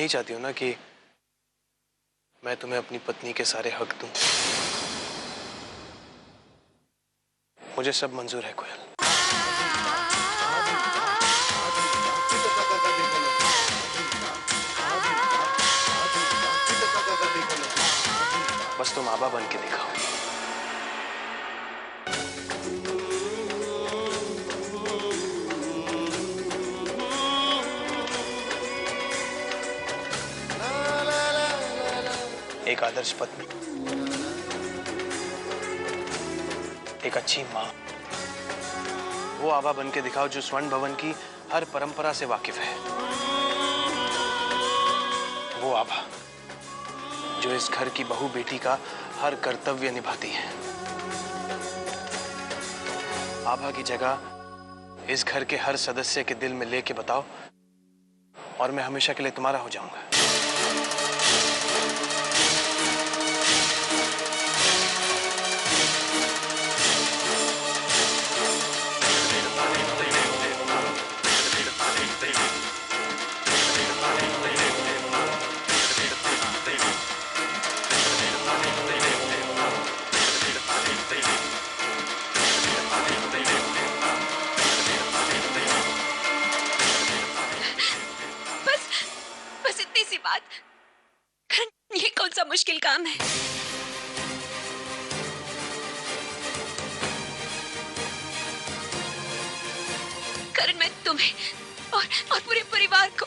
यही चाहती हो ना कि मैं तुम्हें अपनी पत्नी के सारे हक दूं। मुझे सब मंजूर है कोयल। बस तुम आबा बन के दिखाओ। एक आदर्श पत्नी, एक अच्छी मां, वो आबा बन के दिखाओ जो स्वर्ण भवन की हर परंपरा से वाकिफ है। वो आबा जो इस घर की बहू बेटी का हर कर्तव्य निभाती है। आभा की जगह इस घर के हर सदस्य के दिल में लेके बताओ और मैं हमेशा के लिए तुम्हारा हो जाऊंगा। ये कौन सा मुश्किल काम है? करण, मैं तुम्हें और पूरे परिवार को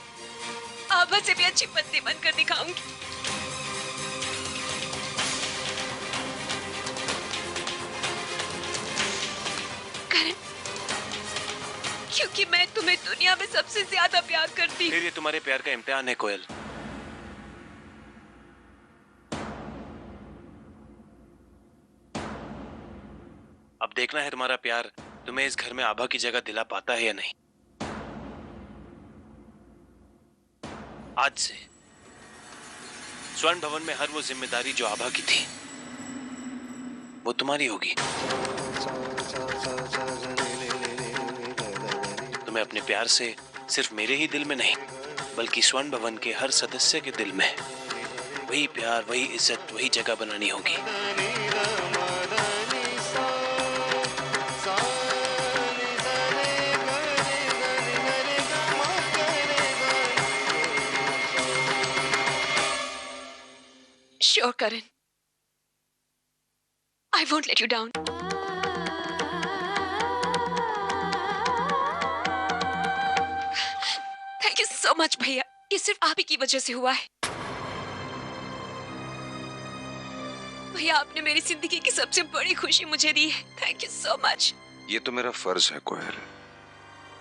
आभा से भी अच्छी पत्नी बनकर दिखाऊंगी। करण, क्योंकि मैं तुम्हें दुनिया में सबसे ज्यादा प्यार करती हूँ। फिर ये तुम्हारे प्यार का इम्तिहान है कोयल। अब देखना है तुम्हारा प्यार तुम्हें इस घर में आभा की जगह दिला पाता है या नहीं। आज से स्वर्ण भवन में हर वो जिम्मेदारी जो आभा की थी वो तुम्हारी होगी। तुम्हें अपने प्यार से सिर्फ मेरे ही दिल में नहीं बल्कि स्वर्ण भवन के हर सदस्य के दिल में वही प्यार, वही इज्जत, वही जगह बनानी होगी। Sure, Karan. I won't let you down. Thank you so much, भैया। ये सिर्फ आप ही की वजह से हुआ है। भैया, आपने मेरी जिंदगी की सबसे बड़ी खुशी मुझे दी है। Thank you so much. ये तो मेरा फर्ज है कोयल।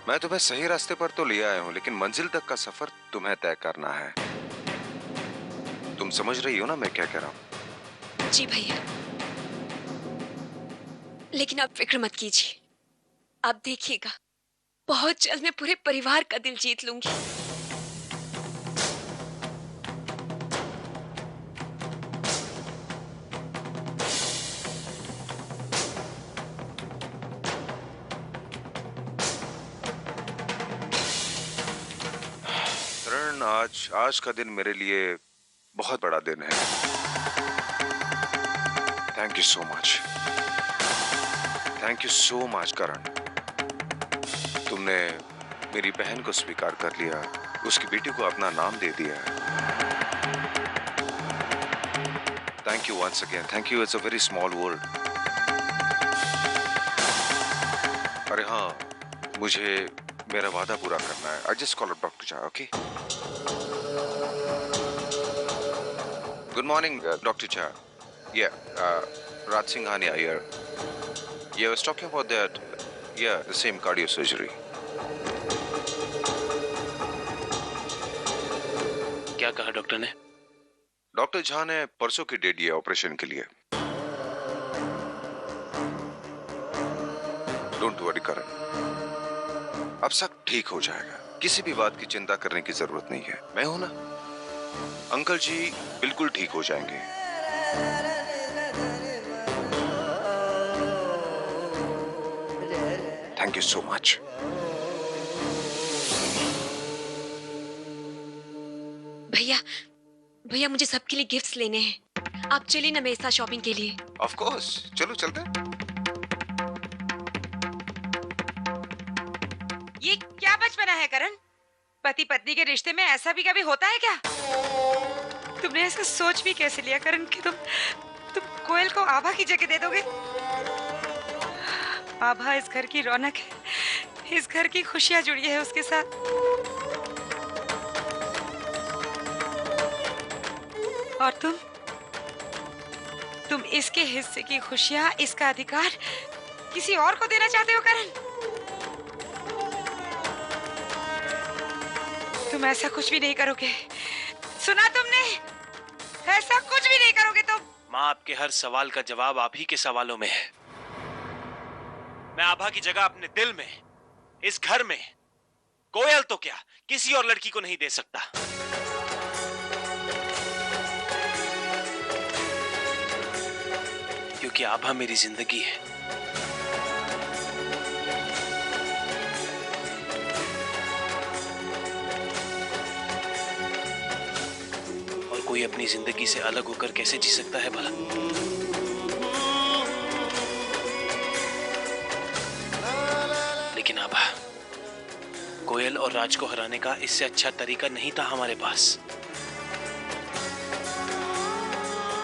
मैं तुम्हें सही रास्ते पर तो ले आया हूँ, लेकिन मंजिल तक का सफर तुम्हें तय करना है। तुम समझ रही हो ना मैं क्या कह रहा हूँ? जी भैया, लेकिन आप फिक्र मत कीजिए। आप देखिएगा, बहुत जल्द मैं पूरे परिवार का दिल जीत लूंगी। करण, आज का दिन मेरे लिए बहुत बड़ा दिन है। Thank you so much. Thank you so much Karan. तुमने मेरी बहन को स्वीकार कर लिया, उसकी बेटी को अपना नाम दे दिया। Thank you once again. Thank you. It's a very small world. अरे हाँ, मुझे मेरा वादा पूरा करना है। I just call up doctor Jha. Okay, good morning doctor Jha. Raj Singhania here. Yeah, I was talking about that. Yeah, the same cardio surgery. क्या कहा डॉक्टर ने? डॉक्टर झा ने परसों की डेट दी है ऑपरेशन के लिए। डोंट वरी करण, अब सब ठीक हो जाएगा। किसी भी बात की चिंता करने की जरूरत नहीं है। मैं हूं ना। अंकल जी बिल्कुल ठीक हो जाएंगे। Thank you so much. भैया, भैया मुझे सबके लिए गिफ्ट्स लेने हैं, आप चलिए ना मेरे साथ शॉपिंग के लिए। ऑफ कोर्स, चलो चलते हैं। ये क्या बचपना है करण? पति पत्नी के रिश्ते में ऐसा भी कभी होता है क्या? तुमने ऐसा सोच भी कैसे लिया करण कि तुम कोयल को आभा की जगह दे दोगे? आभा इस घर की रौनक है, इस घर की खुशियां जुड़ी है उसके साथ। और तुम इसके हिस्से की खुशियां, इसका अधिकार किसी और को देना चाहते हो करण? तुम ऐसा कुछ भी नहीं करोगे, सुना तुमने? ऐसा कुछ भी नहीं करोगे तुम। माँ, आपके हर सवाल का जवाब आप ही के सवालों में है। मैं आभा की जगह अपने दिल में, इस घर में, कोयल तो क्या किसी और लड़की को नहीं दे सकता। क्योंकि आभा मेरी जिंदगी है। और कोई अपनी जिंदगी से अलग होकर कैसे जी सकता है भला? लेकिन आभा, कोयल और राज को हराने का इससे अच्छा तरीका नहीं था हमारे पास,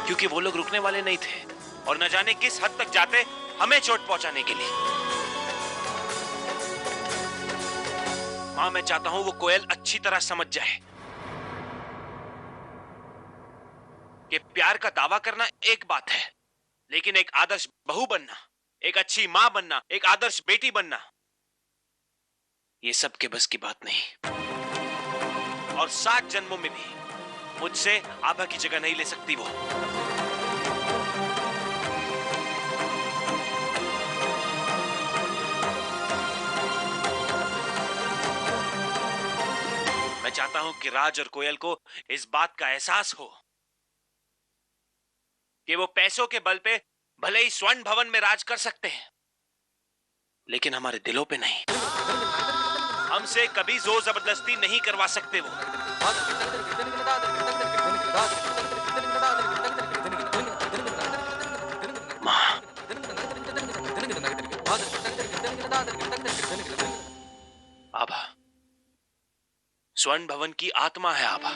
क्योंकि वो लोग रुकने वाले नहीं थे और न जाने किस हद तक जाते हमें चोट पहुंचाने के लिए। मां, मैं चाहता हूं वो कोयल अच्छी तरह समझ जाए कि प्यार का दावा करना एक बात है, लेकिन एक आदर्श बहू बनना, एक अच्छी मां बनना, एक आदर्श बेटी बनना, ये सब के बस की बात नहीं। और 7 जन्मों में भी मुझसे आभा की जगह नहीं ले सकती वो। मैं चाहता हूं कि राज और कोयल को इस बात का एहसास हो कि वो पैसों के बल पे भले ही स्वर्ण भवन में राज कर सकते हैं, लेकिन हमारे दिलों पे नहीं। हमसे कभी जोर जबरदस्ती नहीं करवा सकते वो। मां, आभा स्वर्ण भवन की आत्मा है। आभा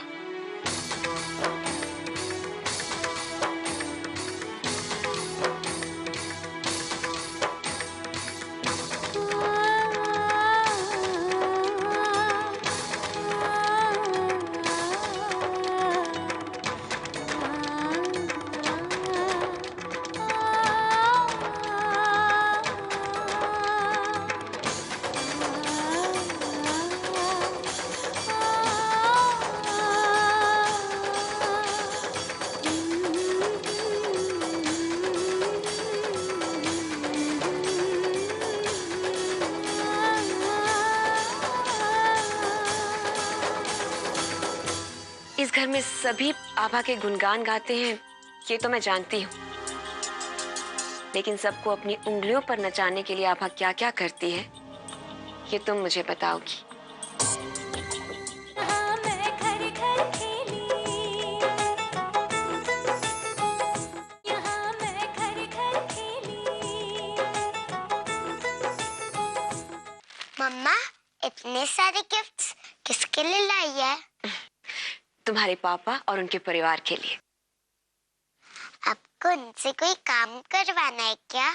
इस घर में सभी आभा के गुणगान गाते हैं, ये तो मैं जानती हूँ, लेकिन सबको अपनी उंगलियों पर नचाने के लिए आभा क्या क्या करती है, ये तुम मुझे बताओगी। मम्मा, इतने सारे गिफ्ट्स किसके लिए लाई है? तुम्हारे पापा और उनके परिवार के लिए। आपको उनसे कोई काम करवाना है क्या?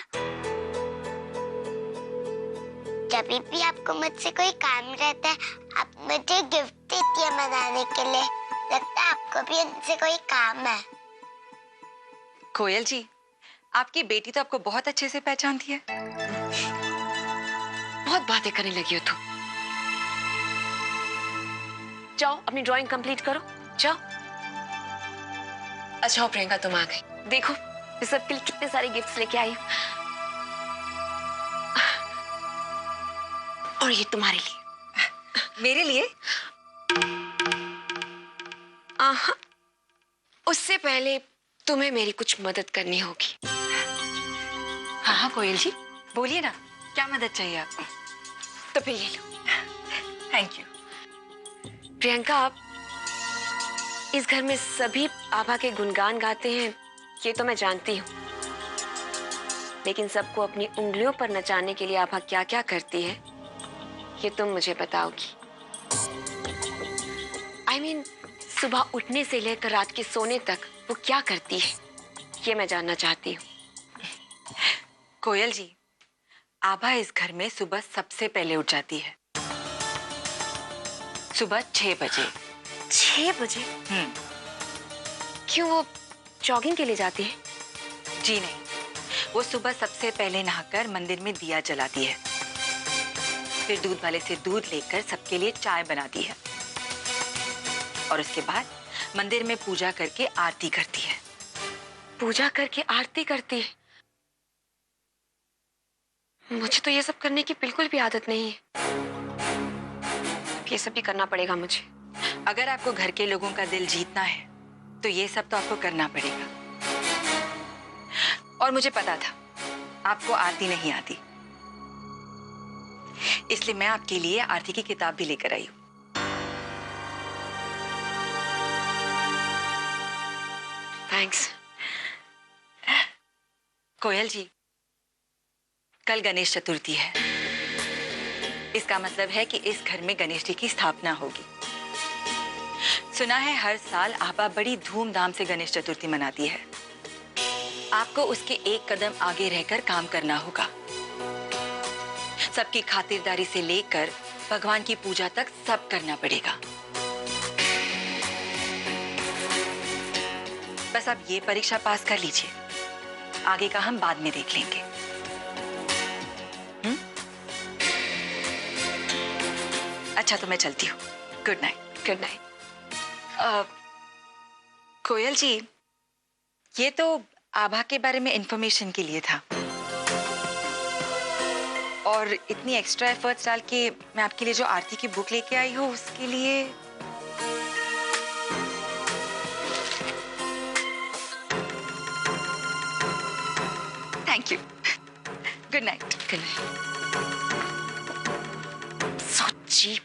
जब भी आपको मुझसे कोई काम रहता है, आप मुझे गिफ्ट देती है मनाने के लिए। लगता है आपको भी उनसे कोई काम है। कोयल जी, आपकी बेटी तो आपको बहुत अच्छे से पहचानती है। बहुत बातें करने लगी हो तुम। जाओ अपनी ड्राइंग कंप्लीट करो, जाओ। अच्छा प्रियंका, तुम आ गई। देखो इस सबके लिए कितने सारे गिफ्ट्स लेके आई हूं। और ये तुम्हारे लिए। मेरे लिए? आहा, उससे पहले तुम्हें मेरी कुछ मदद करनी होगी। हाँ हाँ कोयल जी, बोलिए ना, क्या मदद चाहिए आपको? तो फिर ये लो। Thank you. प्रियंका, इस घर में सभी आभा के गुणगान गाते हैं, ये तो मैं जानती हूँ। लेकिन सबको अपनी उंगलियों पर नचाने के लिए आभा क्या क्या करती है, ये तुम मुझे बताओगी। I mean, सुबह उठने से लेकर रात के सोने तक वो क्या करती है, ये मैं जानना चाहती हूँ। कोयल जी, आभा इस घर में सुबह सबसे पहले उठ जाती है। सुबह 6 बजे। 6 बजे? क्यों, वो जॉगिंग के लिए जाती है? जी नहीं, वो सुबह सबसे पहले नहाकर मंदिर में दिया जलाती है, फिर दूध वाले से दूध लेकर सबके लिए चाय बनाती है और उसके बाद मंदिर में पूजा करके आरती करती है। पूजा करके आरती करती है? मुझे तो ये सब करने की बिल्कुल भी आदत नहीं है। ये सब भी करना पड़ेगा मुझे। अगर आपको घर के लोगों का दिल जीतना है तो ये सब तो आपको करना पड़ेगा। और मुझे पता था आपको आरती नहीं आती, इसलिए मैं आपके लिए आरती की किताब भी लेकर आई हूं। थैंक्स। कोयल जी, कल गणेश चतुर्थी है। इसका मतलब है कि इस घर में गणेश जी की स्थापना होगी। सुना है हर साल आभा बड़ी धूमधाम से गणेश चतुर्थी मनाती है। आपको उसके एक कदम आगे रहकर काम करना होगा। सबकी खातिरदारी से लेकर भगवान की पूजा तक सब करना पड़ेगा। बस आप ये परीक्षा पास कर लीजिए, आगे का हम बाद में देख लेंगे। अच्छा, तो मैं चलती हूँ। Good night. Good night. Koyal ji, ये तो आभा के बारे में इंफॉर्मेशन के लिए था, और इतनी एक्स्ट्रा एफर्ट्स डाल के मैं आपके लिए जो आरती की बुक लेके आई हूँ उसके लिए thank you. Good night. Good night. So cheap.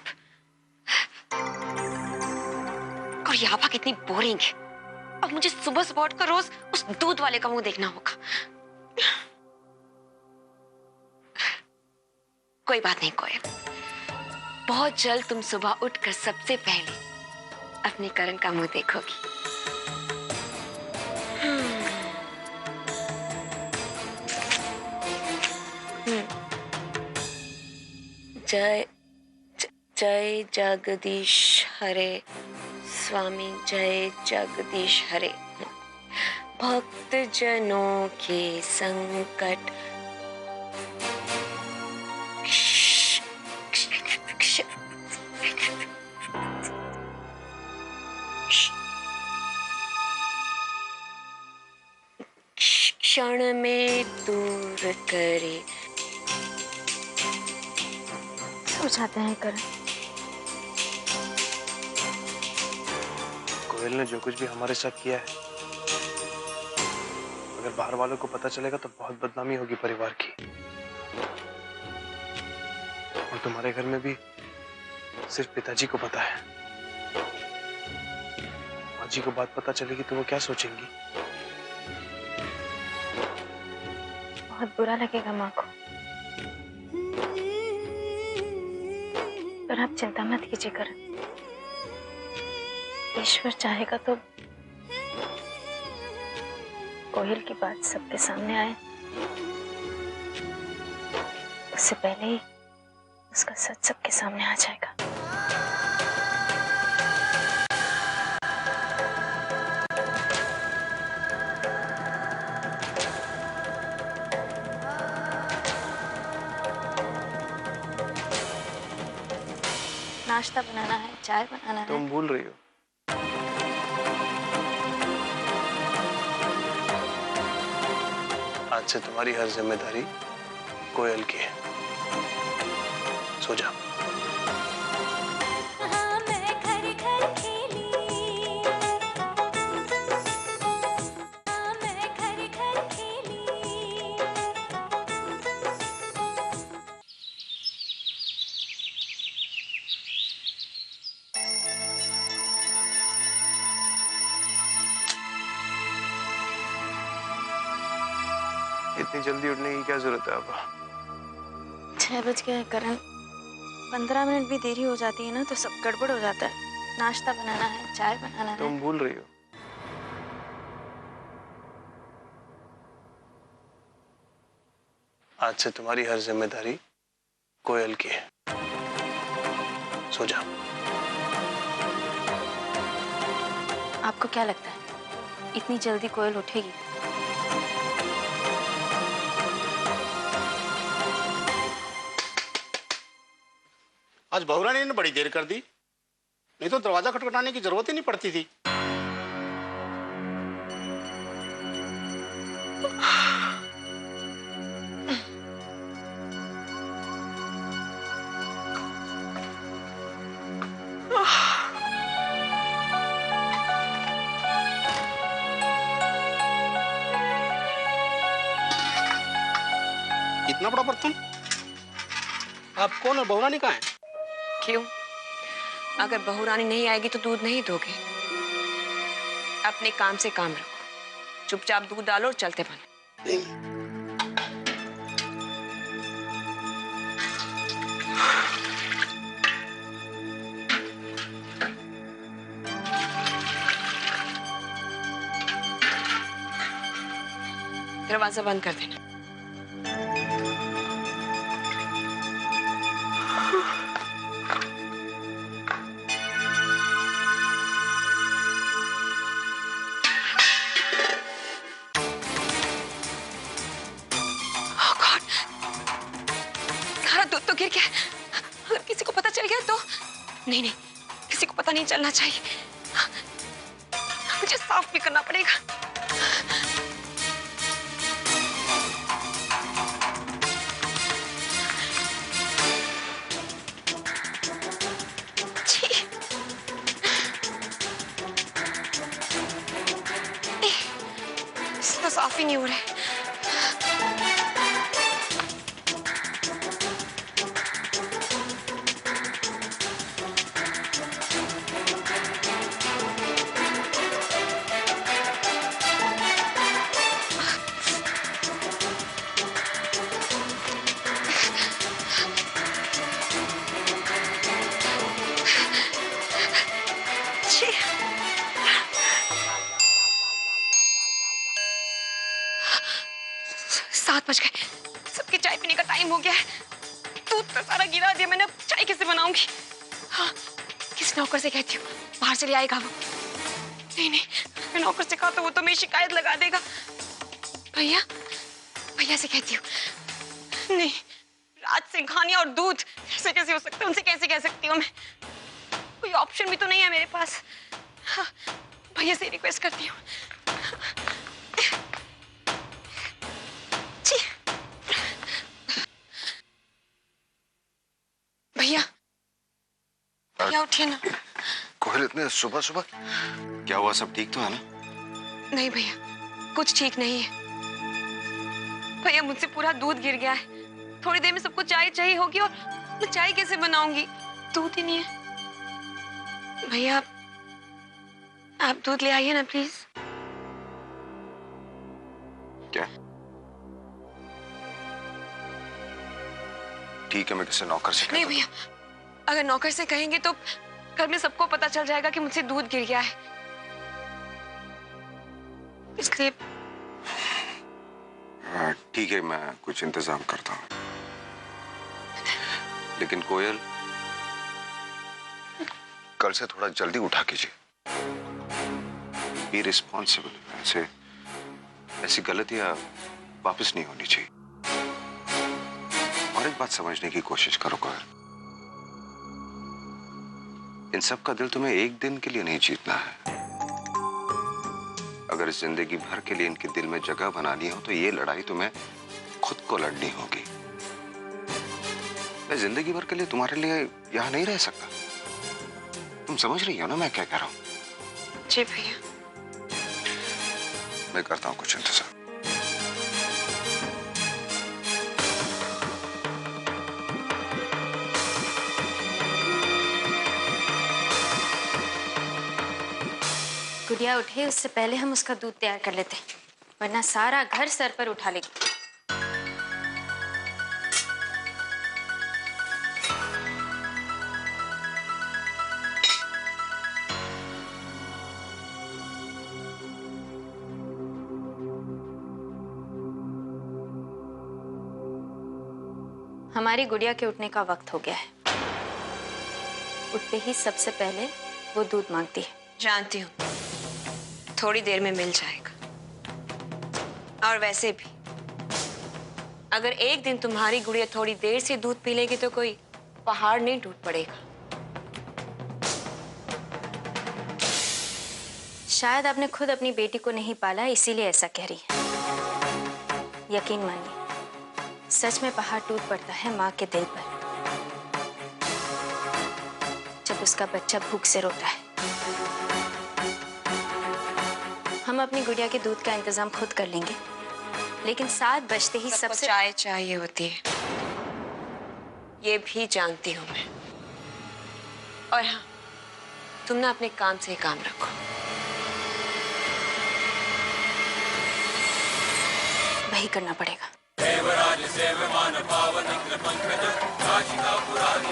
और ये आभा कितनी बोरिंग है। अब मुझे सुबह सुबह उठकर रोज उस दूध वाले का मुंह देखना होगा। कोई बात नहीं कोयल, बहुत जल्द तुम सुबह उठकर सबसे पहले अपने करण का मुंह देखोगी। जय जय जगदीश हरे स्वामी, जय जगदीश हरे। भक्त जनों के संकट क्षण में दूर करे। समझाते हैं करण। कोयल ने जो कुछ भी हमारे साथ किया है, अगर बाहर वालों को पता चलेगा तो बहुत बदनामी होगी परिवार की। और तुम्हारे घर में भी सिर्फ पिताजी को पता है। माँ जी को बात पता चलेगी तो वो क्या सोचेंगी? बहुत बुरा लगेगा माँ को। पर आप चिंता मत कीजिए करण, ईश्वर चाहेगा तो कोयल की बात सबके सामने आए, उससे पहले ही उसका सच सबके सामने आ जाएगा। नाश्ता बनाना है, चाय बनाना है। तुम भूल रही हो, आज से तुम्हारी हर जिम्मेदारी कोयल की है। सो जाओ। इतनी जल्दी उठने की क्या जरूरत है आभा? 6 बज गए करण। 15 मिनट भी देरी हो जाती है ना तो सब गड़बड़ हो जाता है। नाश्ता बनाना है, चाय बनाना है। तुम भूल रही हो, आज से तुम्हारी हर जिम्मेदारी कोयल की है। सो जाओ। आपको क्या लगता है इतनी जल्दी कोयल उठेगी? आज बहुरानी ने बड़ी देर कर दी, नहीं तो दरवाजा खटखटाने की जरूरत ही नहीं पड़ती थी। इतना बड़ा बर्तन? आप कौन है? बहुरानी कहाँ है? क्यों? अगर बहू रानी नहीं आएगी तो दूध नहीं दोगे? अपने काम से काम रखो, चुपचाप दूध डालो और चलते बनो। दरवाजा बंद कर देना। दूध तो गिर गया। अगर किसी को पता चल गया तो? नहीं नहीं, किसी को पता नहीं चलना चाहिए। मुझे साफ भी करना पड़ेगा। छी। इसका साफ ही नहीं हो रहा है। छी। 7 बज गए, सबके चाय पीने का टाइम हो गया है। दूध तो सारा गिरा दिया मैंने, अब चाय कैसे बनाऊंगी? हाँ, किस नौकर से कहती हूँ, बाहर से ले आएगा वो। नहीं नहीं, मैं नौकर से कहा तो वो तो मेरी शिकायत लगा देगा। भैया, भैया से कहती हूँ। नहीं, राज सिंघानिया और दूध ऐसे कैसे हो सकता है? उनसे कैसे कह सकती हूँ मैं? कोई ऑप्शन भी तो नहीं है मेरे पास। हाँ, भैया से रिक्वेस्ट करती हूँ। भैया, भैया उठिए ना। कोयल, इतने सुबह सुबह क्या हुआ? सब ठीक तो है ना? नहीं भैया, कुछ ठीक नहीं है। भैया, मुझसे पूरा दूध गिर गया है। थोड़ी देर में सबको चाय चाहिए होगी और मैं चाय कैसे बनाऊंगी? दूध ही नहीं है। भैया, आप दूध ले आइए ना प्लीज। क्या? ठीक है, मैं किसी नौकर से नहीं कहता भैया, अगर नौकर से कहेंगे तो घर में सबको पता चल जाएगा कि मुझसे दूध गिर गया है, इसलिए। ठीक है, मैं कुछ इंतजाम करता हूँ। लेकिन कोयल, कल से थोड़ा जल्दी उठा कीजिए। Be responsible. ऐसी गलतियां वापस नहीं होनी चाहिए। और एक बात समझने की कोशिश करो कोयल, इन सब का दिल तुम्हें एक दिन के लिए नहीं जीतना है। अगर जिंदगी भर के लिए इनके दिल में जगह बनानी हो तो ये लड़ाई तुम्हें खुद को लड़नी होगी। मैं जिंदगी भर के लिए तुम्हारे लिए यहां नहीं रह सकता। तुम समझ रही हो ना मैं क्या कह रहा हूं? जी भैया। मैं करता हूं कुछ इंतजाम। गुड़िया उठे उससे पहले हम उसका दूध तैयार कर लेते हैं, वरना सारा घर सर पर उठा लेगी। हमारी गुड़िया के उठने का वक्त हो गया है। उठते ही सबसे पहले वो दूध मांगती है। जानती हूँ, थोड़ी देर में मिल जाएगा। और वैसे भी अगर एक दिन तुम्हारी गुड़िया थोड़ी देर से दूध पी लेगी तो कोई पहाड़ नहीं टूट पड़ेगा। शायद आपने खुद अपनी बेटी को नहीं पाला, इसीलिए ऐसा कह रही है। यकीन मानिए, सच में पहाड़ टूट पड़ता है माँ के दिल पर, जब उसका बच्चा भूख से रोता है। हम अपनी गुड़िया के दूध का इंतजाम खुद कर लेंगे, लेकिन 7 बजते ही सबसे चाय चाहिए होती है, ये भी जानती हूँ मैं। और हाँ, तुम ना अपने काम से ही काम रखो। वही करना पड़ेगा। देवराज सेवमान पावन इंद्र पंकज, काशिका पुरारी